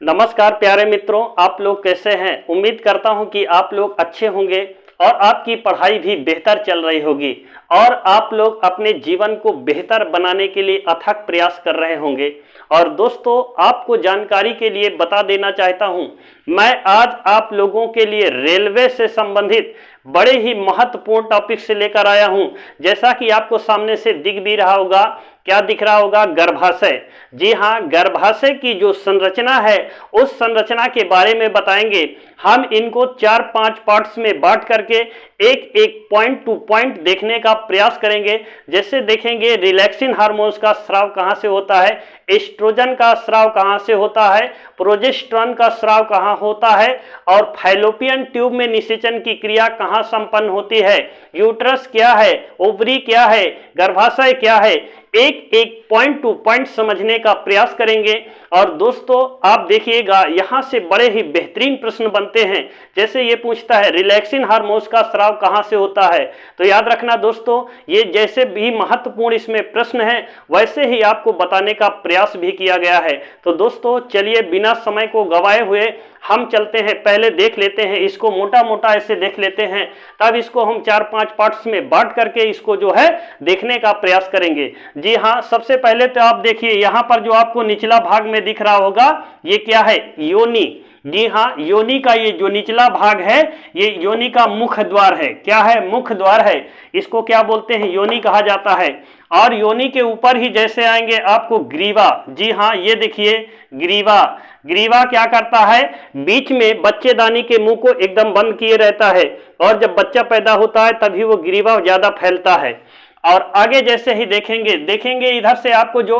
नमस्कार प्यारे मित्रों, आप लोग कैसे हैं। उम्मीद करता हूं कि आप लोग अच्छे होंगे और आपकी पढ़ाई भी बेहतर चल रही होगी और आप लोग अपने जीवन को बेहतर बनाने के लिए अथक प्रयास कर रहे होंगे। और दोस्तों, आपको जानकारी के लिए बता देना चाहता हूं, मैं आज आप लोगों के लिए रेलवे से संबंधित बड़े ही महत्वपूर्ण टॉपिक से लेकर आया हूं। जैसा कि आपको सामने से दिख भी रहा होगा, क्या दिख रहा होगा? गर्भाशय। जी हाँ, गर्भाशय की जो संरचना है उस संरचना के बारे में बताएंगे। हम इनको 4-5 पार्ट्स में बांट करके एक एक पॉइंट टू पॉइंट देखने का प्रयास करेंगे। जैसे देखेंगे रिलैक्सिन हार्मोन्स का स्राव कहाँ से होता है, एस्ट्रोजन का स्राव कहाँ से होता है, प्रोजेस्टेरोन का स्राव कहाँ होता है और फैलोपियन ट्यूब में निषेचन की क्रिया कहाँ संपन्न होती है, यूट्रस क्या है, ओवरी क्या है, गर्भाशय क्या है, एक एक पॉइंट टू पॉइंट समझने का प्रयास करेंगे। और दोस्तों, आप देखिएगा यहां से बड़े ही बेहतरीन प्रश्न बनते हैं। जैसे ये पूछता है रिलैक्सिन हार्मोन्स का स्राव कहां से होता है, तो याद रखना दोस्तों, ये जैसे भी महत्वपूर्ण इसमें प्रश्न है वैसे ही आपको बताने का प्रयास भी किया गया है। तो दोस्तों चलिए बिना समय को गवाए हुए हम चलते हैं, पहले देख लेते हैं इसको, मोटा मोटा ऐसे देख लेते हैं, तब इसको हम 4-5 पार्ट्स में बांट करके इसको जो है देखने का प्रयास करेंगे। जी हाँ, सबसे पहले तो आप देखिए यहाँ पर जो आपको निचला भाग में दिख रहा होगा ये क्या है, योनि। जी हाँ, योनि का ये जो निचला भाग है ये योनि का मुख्य द्वार है। क्या है? मुख्य द्वार है। इसको क्या बोलते हैं? योनि कहा जाता है। और योनि के ऊपर ही जैसे आएंगे आपको ग्रीवा। जी हाँ, ये देखिए ग्रीवा। ग्रीवा क्या करता है? बीच में बच्चेदानी के मुंह को एकदम बंद किए रहता है और जब बच्चा पैदा होता है तभी वो ग्रीवा ज्यादा फैलता है। और आगे जैसे ही देखेंगे इधर से आपको जो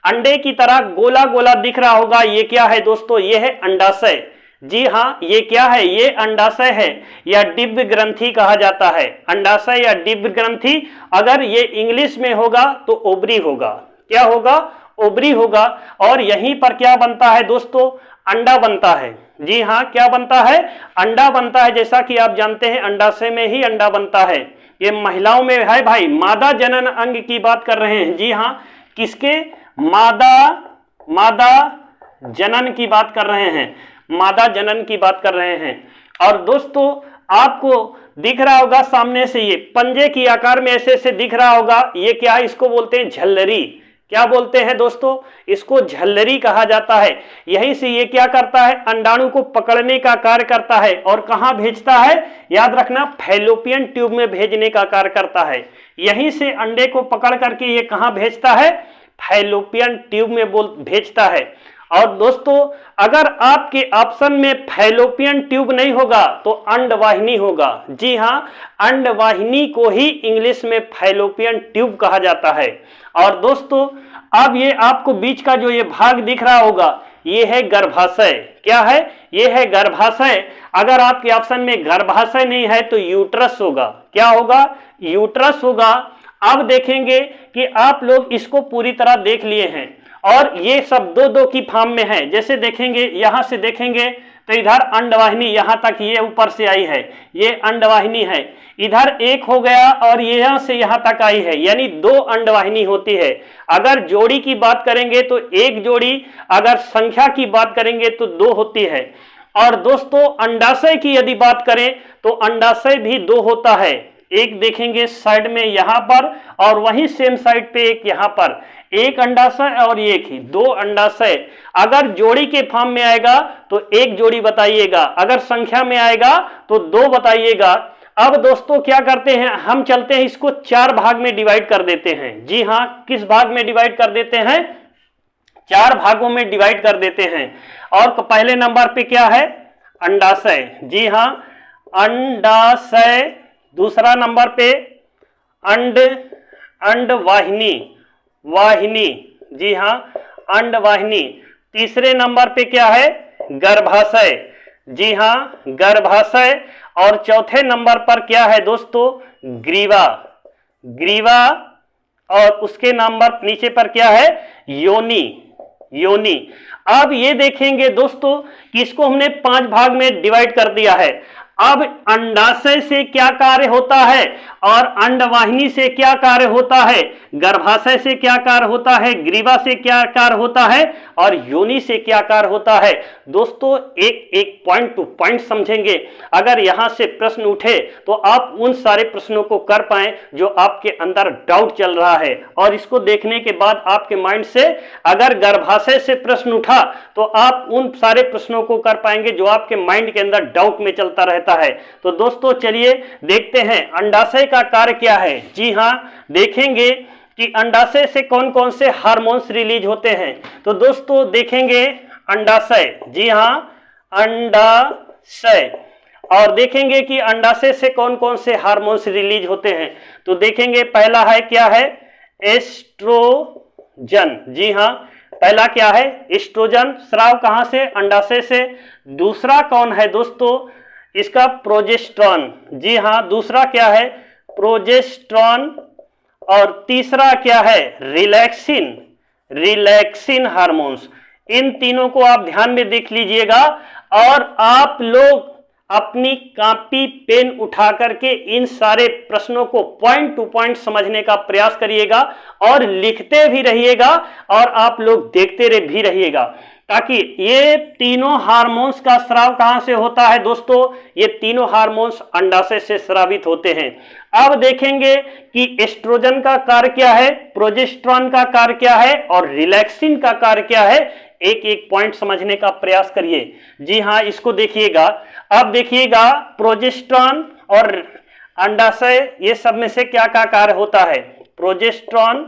अंडे की तरह गोला गोला दिख रहा होगा, ये क्या है दोस्तों? ये है अंडाशय। जी हाँ, ये क्या है? ये अंडाशय है या दिव्य ग्रंथि कहा जाता है। अंडाशय या दिव्य ग्रंथि, अगर ये इंग्लिश में होगा तो ओवरी होगा। क्या होगा? ओवरी होगा। और यहीं पर क्या बनता है दोस्तों? अंडा बनता है। जी हाँ, क्या बनता है? अंडा बनता है। जैसा कि आप जानते हैं अंडाशय में ही अंडा बनता है। ये महिलाओं में है भाई, मादा जनन अंग की बात कर रहे हैं। जी हाँ, किसके? मादा जनन की बात कर रहे हैं, मादा जनन की बात कर रहे हैं। और दोस्तों आपको दिख रहा होगा सामने से ये पंजे की आकार में ऐसे ऐसे दिख रहा होगा, ये क्या है? इसको बोलते हैं झल्लरी। क्या बोलते हैं दोस्तों? इसको झल्लरी कहा जाता है। यहीं से ये क्या करता है? अंडाणु को पकड़ने का कार्य करता है। और कहां भेजता है? याद रखना, फैलोपियन ट्यूब में भेजने का कार्य करता है। यहीं से अंडे को पकड़ करके ये कहां भेजता है? फैलोपियन ट्यूब में भेजता है। और दोस्तों अगर आपके ऑप्शन में फैलोपियन ट्यूब नहीं होगा तो अंडवाहिनी होगा। जी हाँ, अंडवाहिनी को ही इंग्लिश में फैलोपियन ट्यूब कहा जाता है। और दोस्तों अब ये आपको बीच का जो ये भाग दिख रहा होगा ये है गर्भाशय। क्या है? ये है गर्भाशय। अगर आपके ऑप्शन में गर्भाशय नहीं है तो यूट्रस होगा। क्या होगा? यूट्रस होगा। अब देखेंगे कि आप लोग इसको पूरी तरह देख लिए हैं और ये सब दो दो की फॉर्म में है। जैसे देखेंगे, यहां से देखेंगे तो इधर अंडवाहिनी यहां तक ये ऊपर से आई है, ये अंडवाहिनी है। इधर एक हो गया और यहां से यहां तक आई है, यानी 2 अंडवाहिनी होती है। अगर जोड़ी की बात करेंगे तो 1 जोड़ी, अगर संख्या की बात करेंगे तो 2 होती है। और दोस्तों अंडाशय की यदि बात करें तो अंडाशय भी 2 होता है। एक देखेंगे साइड में यहां पर और वहीं सेम साइड पे एक यहां पर, एक अंडाशय और एक ही, 2 अंडाशय। अगर जोड़ी के फॉर्म में आएगा तो 1 जोड़ी बताइएगा, अगर संख्या में आएगा तो 2 बताइएगा। अब दोस्तों क्या करते हैं, हम चलते हैं इसको 4 भाग में डिवाइड कर देते हैं। जी हाँ, किस भाग में डिवाइड कर देते हैं? 4 भागों में डिवाइड कर देते हैं। और पहले नंबर पे क्या है? अंडाशय। जी हाँ, अंडाशय। दूसरा नंबर पे अंडवाहिनी, वाहिनी। जी हाँ, अंडवाहिनी। तीसरे नंबर पे क्या है? गर्भाशय। जी हाँ, गर्भाशय। और चौथे नंबर पर क्या है दोस्तों? ग्रीवा। ग्रीवा। और उसके नंबर नीचे पर क्या है? योनि। योनि। अब ये देखेंगे दोस्तों कि इसको हमने 5 भाग में डिवाइड कर दिया है। अब अंडाशय से क्या कार्य होता है और अंडवाहिनी से क्या कार्य होता है, गर्भाशय से क्या कार्य होता है, ग्रीवा से क्या कार्य होता है और योनि से क्या कार्य होता है। दोस्तों एक एक पॉइंट टू पॉइंट समझेंगे। अगर यहां से प्रश्न उठे तो आप उन सारे प्रश्नों को कर पाएं जो आपके अंदर डाउट चल रहा है, और इसको देखने के बाद आपके माइंड से अगर गर्भाशय से प्रश्न उठा तो आप उन सारे प्रश्नों को कर पाएंगे जो आपके माइंड के अंदर डाउट में चलता रहता है। तो दोस्तों चलिए देखते हैं अंडाशय का कार्य क्या है। जी हां, देखेंगे कि अंडाशय से कौन कौन से हार्मोन्स रिलीज होते हैं। तो दोस्तों देखेंगे अंडाशय, जी हां अंडाशय, और देखेंगे कि अंडाशय से कौन कौन से हार्मोन्स रिलीज होते हैं। तो देखेंगे पहला है क्या है, एस्ट्रोजन। जी हां, पहला क्या है, एस्ट्रोजन। स्राव कहां से, अंडाशय से। दूसरा कौन है दोस्तों, इसका प्रोजेस्टेरॉन। जी हां, दूसरा क्या है, प्रोजेस्टेरॉन। और तीसरा क्या है, रिलैक्सिन, रिलैक्सिन हार्मोन्स। इन तीनों को आप ध्यान में देख लीजिएगा और आप लोग अपनी कॉपी पेन उठा करके इन सारे प्रश्नों को पॉइंट टू पॉइंट समझने का प्रयास करिएगा और लिखते भी रहिएगा और आप लोग देखते भी रहिएगा, ताकि ये तीनों हार्मोन्स का स्राव कहां से होता है दोस्तों, ये तीनों हार्मोन्स अंडाशय से स्रावित होते हैं। अब देखेंगे कि एस्ट्रोजन का कार्य क्या है, प्रोजेस्टेरॉन का कार्य क्या है और रिलैक्सिन का कार्य क्या है। एक एक पॉइंट समझने का प्रयास करिए। जी हां, इसको देखिएगा। अब देखिएगा प्रोजेस्टेरॉन और अंडाशय, ये सब में से क्या क्या कार्य होता है। प्रोजेस्टेरॉन,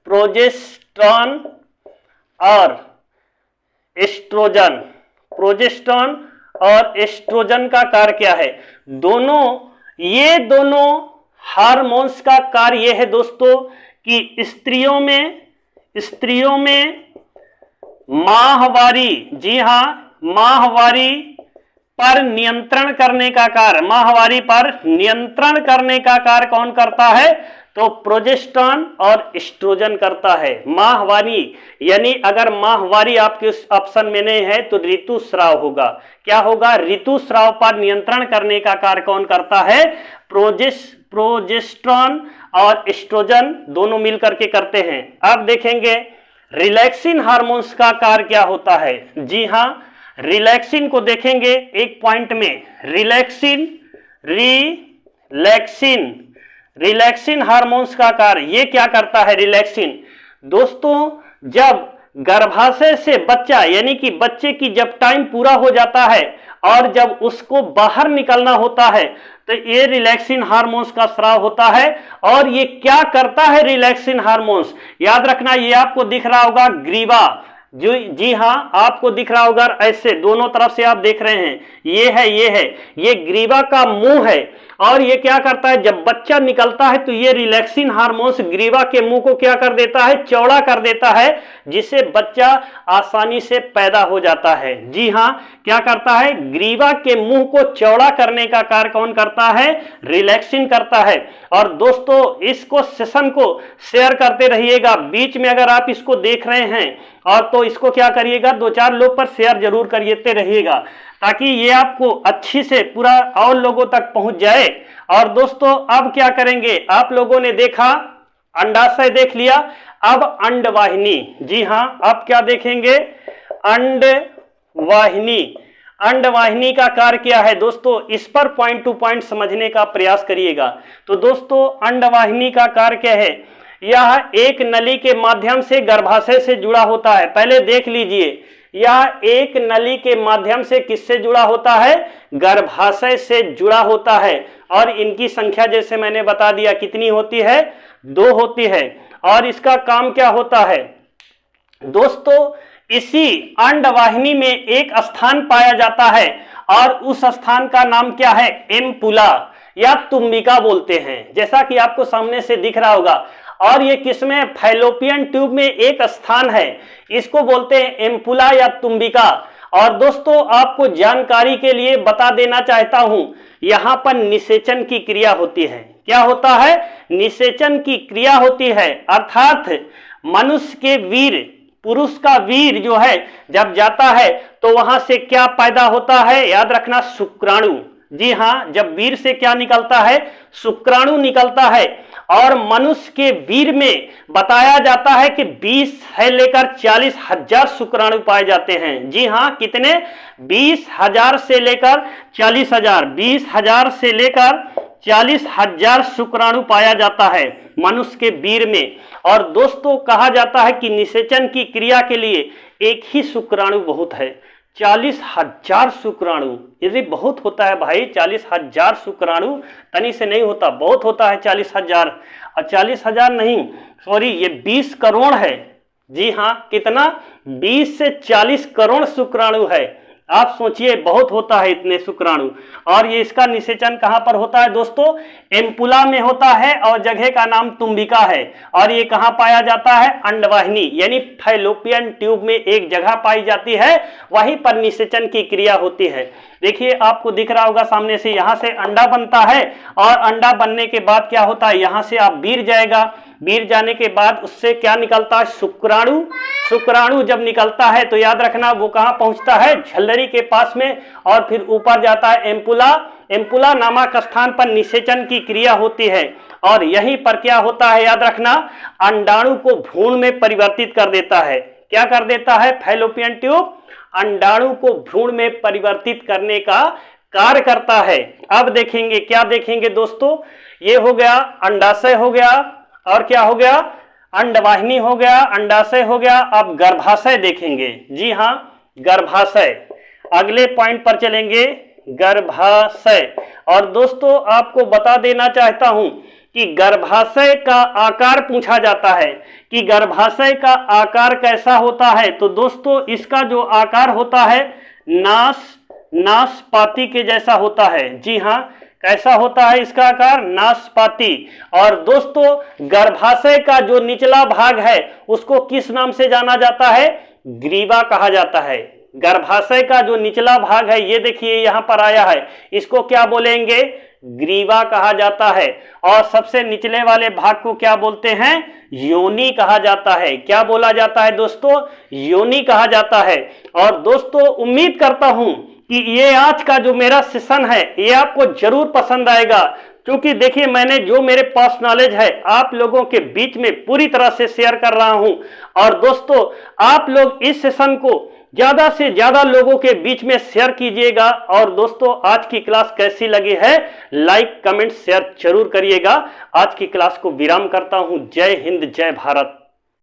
प्रोजेस्टेरॉन और एस्ट्रोजन, प्रोजेस्टेरॉन और एस्ट्रोजन का कार्य क्या है। ये दोनों हार्मोन्स का कार्य यह है दोस्तों कि स्त्रियों में माहवारी, जी हां माहवारी पर नियंत्रण करने का कार्य, माहवारी पर नियंत्रण करने का कार्य कौन करता है, तो प्रोजेस्टेरॉन और एस्ट्रोजन करता है। माहवारी यानी अगर माहवारी आपके उस ऑप्शन में नहीं है तो ऋतुस्राव होगा। क्या होगा, ऋतुस्राव पर नियंत्रण करने का कार्य कौन करता है, प्रोजेस्टेरॉन और एस्ट्रोजन दोनों मिलकर के करते हैं। अब देखेंगे रिलैक्सिन हार्मोन्स का कार्य क्या होता है। जी हां, रिलैक्सिन को देखेंगे एक पॉइंट में। रिलैक्सिन हार्मोन्स का कार्य ये क्या करता है। रिलैक्सिन दोस्तों, जब गर्भाशय से बच्चा यानी कि बच्चे की जब टाइम पूरा हो जाता है और जब उसको बाहर निकलना होता है तो ये रिलैक्सिन हार्मोन्स का स्राव होता है। और ये क्या करता है रिलैक्सिन हार्मोन्स, याद रखना, ये आपको दिख रहा होगा ग्रीवा। जी हां, आपको दिख रहा होगा, ऐसे दोनों तरफ से आप देख रहे हैं, ये ग्रीवा का मुंह है। और ये क्या करता है, जब बच्चा निकलता है तो ये रिलैक्सिन हार्मोन्स ग्रीवा के मुंह को क्या कर देता है, चौड़ा कर देता है, जिससे बच्चा आसानी से पैदा हो जाता है। जी हां, क्या करता है, ग्रीवा के मुंह को चौड़ा करने का कार्य कौन करता है, रिलैक्सिन करता है। और दोस्तों इसको सेशन को शेयर करते रहिएगा। बीच में अगर आप इसको देख रहे हैं और तो इसको क्या करिएगा, 2-4 लोग पर शेयर जरूर करिए रहिएगा, ताकि ये आपको अच्छी से पूरा और लोगों तक पहुंच जाए। और दोस्तों अब क्या करेंगे, आप लोगों ने देखा अंडाशय देख लिया, अब अंडवाहिनी। जी हां, अब क्या देखेंगे, अंडवाहिनी। अंडवाहिनी का कार्य क्या है दोस्तों, इस पर पॉइंट टू पॉइंट समझने का प्रयास करिएगा। तो दोस्तों अंडवाहिनी का कार्य क्या है, यह एक नली के माध्यम से गर्भाशय से जुड़ा होता है। पहले देख लीजिए, यह एक नली के माध्यम से किससे जुड़ा होता है, गर्भाशय से जुड़ा होता है। और इनकी संख्या जैसे मैंने बता दिया कितनी होती है, 2 होती है। और इसका काम क्या होता है दोस्तों, इसी अंडवाहिनी में एक स्थान पाया जाता है और उस स्थान का नाम क्या है, एम्पुला या तुम्बिका बोलते हैं, जैसा कि आपको सामने से दिख रहा होगा। और ये किसमें, फैलोपियन ट्यूब में एक स्थान है, इसको बोलते हैं एम्पुला या तुम्बिका। और दोस्तों आपको जानकारी के लिए बता देना चाहता हूं, यहां पर निषेचन की क्रिया होती है। क्या होता है, निषेचन की क्रिया होती है, अर्थात मनुष्य के वीर्य पुरुष का वीर जो है जब जाता है तो वहां से क्या पैदा होता है, याद रखना, शुक्राणु। जी हां, जब वीर से क्या निकलता है, शुक्राणु निकलता है। और मनुष्य के वीर में बताया जाता है कि 20 से लेकर 40,000 शुक्राणु पाए जाते हैं। जी हां, कितने, 20,000 से लेकर 40,000, 20,000 से लेकर 40,000 शुक्राणु पाया जाता है मनुष्य के वीर में। और दोस्तों कहा जाता है कि निषेचन की क्रिया के लिए एक ही शुक्राणु बहुत है। 40,000 शुक्राणु, यदि बहुत होता है भाई, 40,000 शुक्राणु तनी से नहीं होता, बहुत होता है 40,000। और 40,000 नहीं, सॉरी, ये 20 करोड़ है। जी हाँ, कितना, 20 से 40 करोड़ शुक्राणु है। आप सोचिए, बहुत होता है इतने शुक्राणु। और ये इसका निषेचन कहां पर होता है दोस्तों, एम्पुला में होता है और जगह का नाम तुम्बिका है। और ये कहां पाया जाता है, अंडवाहिनी यानी फैलोपियन ट्यूब में एक जगह पाई जाती है, वहीं पर निषेचन की क्रिया होती है। देखिए आपको दिख रहा होगा सामने से, यहां से अंडा बनता है और अंडा बनने के बाद क्या होता है, यहां से आप वीर जाएगा, वीर जाने के बाद उससे क्या निकलता है, शुक्राणु। शुक्राणु जब निकलता है तो याद रखना वो कहां पहुंचता है, झल्लरी के पास में, और फिर ऊपर जाता है एम्पुला। एम्पुला नामक स्थान पर निषेचन की क्रिया होती है। और यहीं पर क्या होता है, याद रखना, अंडाणु को भ्रूण में परिवर्तित कर देता है। क्या कर देता है, फैलोपियन ट्यूब अंडाणु को भ्रूण में परिवर्तित करने का कार्य करता है। अब देखेंगे, क्या देखेंगे दोस्तों, ये हो गया अंडाशय हो गया, और क्या हो गया, अंडवाहिनी हो गया, अंडाशय हो गया। अब गर्भाशय देखेंगे। जी हां, गर्भाशय, अगले पॉइंट पर चलेंगे, गर्भाशय। और दोस्तों आपको बता देना चाहता हूं कि गर्भाशय का आकार पूछा जाता है कि गर्भाशय का आकार कैसा होता है। तो दोस्तों इसका जो आकार होता है नाशपाती के जैसा होता है। जी हाँ, कैसा होता है इसका आकार, नाशपाती। और दोस्तों गर्भाशय का जो निचला भाग है उसको किस नाम से जाना जाता है, ग्रीवा कहा जाता है। गर्भाशय का जो निचला भाग है, ये देखिए यहां पर आया है, इसको क्या बोलेंगे, ग्रीवा कहा जाता है। और सबसे निचले वाले भाग को क्या बोलते हैं, योनि कहा जाता है। क्या बोला जाता है दोस्तों, योनि कहा जाता है। और दोस्तों उम्मीद करता हूं कि ये आज का जो मेरा सेशन है ये आपको जरूर पसंद आएगा, क्योंकि देखिए मैंने जो मेरे पास नॉलेज है आप लोगों के बीच में पूरी तरह से शेयर कर रहा हूं। और दोस्तों आप लोग इस सेशन को ज्यादा से ज्यादा लोगों के बीच में शेयर कीजिएगा। और दोस्तों आज की क्लास कैसी लगी है, लाइक कमेंट शेयर जरूर करिएगा। आज की क्लास को विराम करता हूं। जय हिंद, जय भारत।